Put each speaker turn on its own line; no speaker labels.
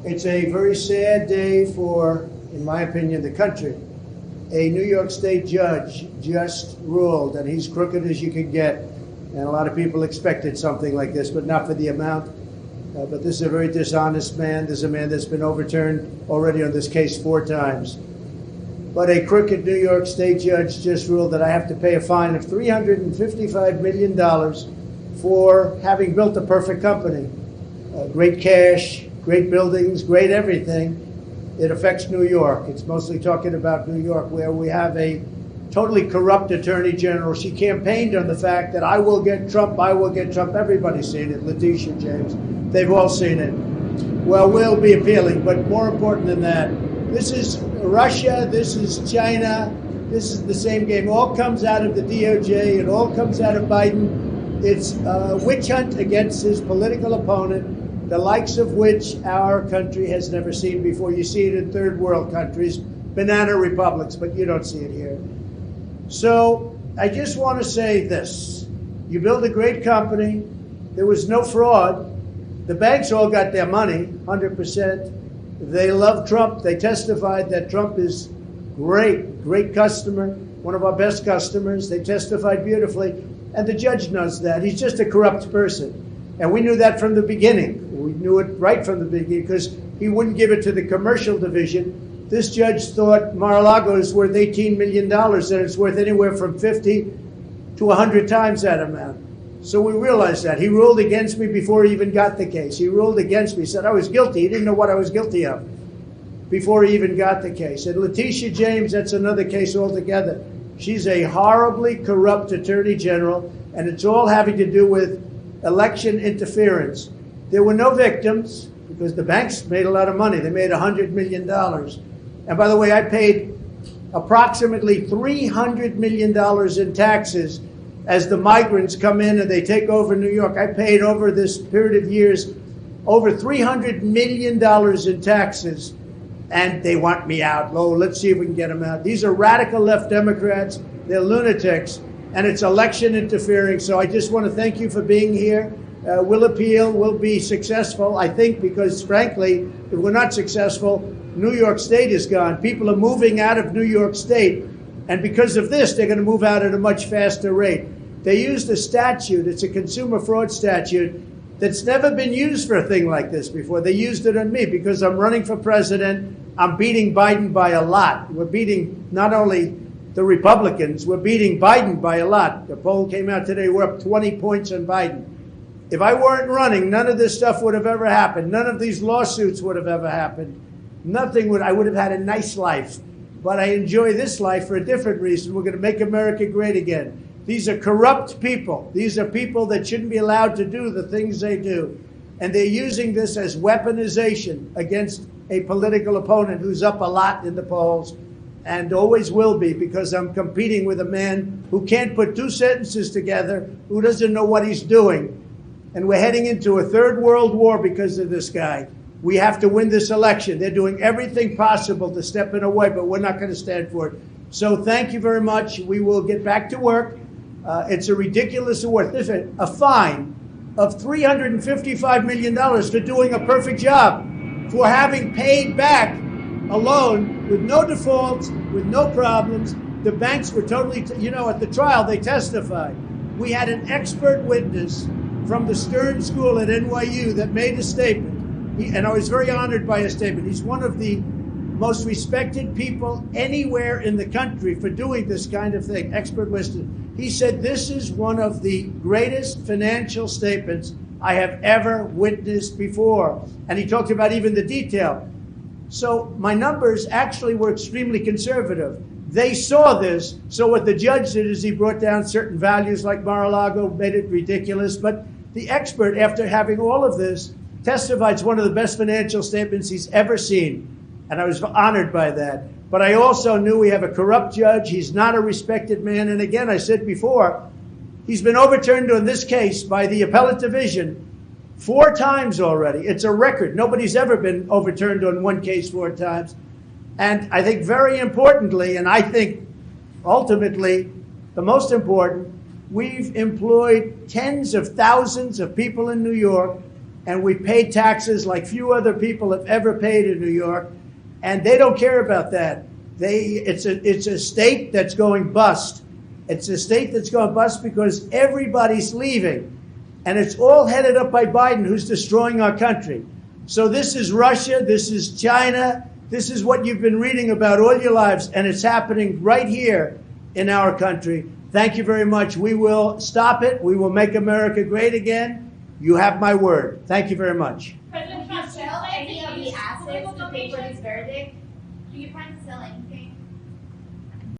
It's a very sad day for, in my opinion, the country. A New York State judge just ruled, and he's crooked as you can get. And a lot of people expected something like this, but not for the amount. But this is a very dishonest man. This is a man that's been overturned already on this case 4 times. But a crooked New York State judge just ruled that I have to pay a fine of $355 million for having built a perfect company. Great cash, great buildings, great everything. It affects New York. It's mostly talking about New York, where we have a totally corrupt attorney general. She campaigned on the fact that I will get Trump, I will get Trump. Everybody's seen it. Letitia James. They've all seen it. Well, we'll be appealing, but more important than that, this is Russia, this is China, this is the same game. It all comes out of the DOJ, it all comes out of Biden. It's a witch hunt against his political opponent, the likes of which our country has never seen before. You see it in third world countries, banana republics, but you don't see it here. So I just want to say this. You build a great company. There was no fraud. The banks all got their money, 100%. They love Trump. They testified that Trump is great customer, one of our best customers. They testified beautifully. And the judge knows that. He's just a corrupt person. And we knew that from the beginning. We knew it right from the beginning because he wouldn't give it to the commercial division. This judge thought Mar-a-Lago is worth $18 million and it's worth anywhere from 50 to 100 times that amount. So we realized that. He ruled against me before he even got the case. He ruled against me. He said I was guilty. He didn't know what I was guilty of before he even got the case. And Letitia James, that's another case altogether. She's a horribly corrupt attorney general, and it's all having to do with election interference. There were no victims because the banks made a lot of money. They made $100 million. And by the way, I paid approximately $300 million in taxes as the migrants come in and they take over New York. I paid over this period of years over $300 million in taxes, and they want me out. Oh, let's see if we can get them out. These are radical left Democrats. They're lunatics, and it's election interfering. So I just want to thank you for being here. We'll appeal. We'll be successful, I think, because, frankly, if we're not successful, New York State is gone. People are moving out of New York State, and because of this, they're going to move out at a much faster rate. They used a statute. It's a consumer fraud statute that's never been used for a thing like this before. They used it on me because I'm running for president. I'm beating Biden by a lot. We're beating not only the Republicans, we're beating Biden by a lot. The poll came out today. We're up 20 points on Biden. If I weren't running, none of this stuff would have ever happened. None of these lawsuits would have ever happened. Nothing would. I would have had a nice life. But I enjoy this life for a different reason. We're going to make America great again. These are corrupt people. These are people that shouldn't be allowed to do the things they do. And they're using this as weaponization against a political opponent who's up a lot in the polls and always will be, because I'm competing with a man who can't put 2 sentences together, who doesn't know what he's doing. And we're heading into a third world war because of this guy. We have to win this election. They're doing everything possible to step in our way, but we're not going to stand for it. So thank you very much. We will get back to work. It's a ridiculous award. Listen, a fine of $355 million for doing a perfect job, for having paid back a loan with no defaults, with no problems. The banks were totally, at the trial, they testified. We had an expert witness from the Stern School at NYU that made a statement. And I was very honored by his statement. He's one of the most respected people anywhere in the country for doing this kind of thing, expert witness. He said, this is one of the greatest financial statements I have ever witnessed before. And he talked about even the detail. So my numbers actually were extremely conservative. They saw this. So what the judge did is he brought down certain values like Mar-a-Lago, made it ridiculous. But the expert, after having all of this, testified it's one of the best financial statements he's ever seen. And I was honored by that. But I also knew we have a corrupt judge. He's not a respected man. And again, I said before, he's been overturned on this case by the appellate division 4 times already. It's a record. Nobody's ever been overturned on one case 4 times. And I think very importantly, and I think ultimately the most important, we've employed tens of thousands of people in New York, and we paid taxes like few other people have ever paid in New York, and they don't care about that. It's a state that's going bust. It's a state that's going bust because everybody's leaving, and it's all headed up by Biden, who's destroying our country. So this is Russia, this is China, this is what you've been reading about all your lives, and it's happening right here in our country. Thank you very much. We will stop it. We will make America great again. You have my word. Thank you very much.
President Trump, sell any of the assets to pay for this verdict? Do you plan to sell any?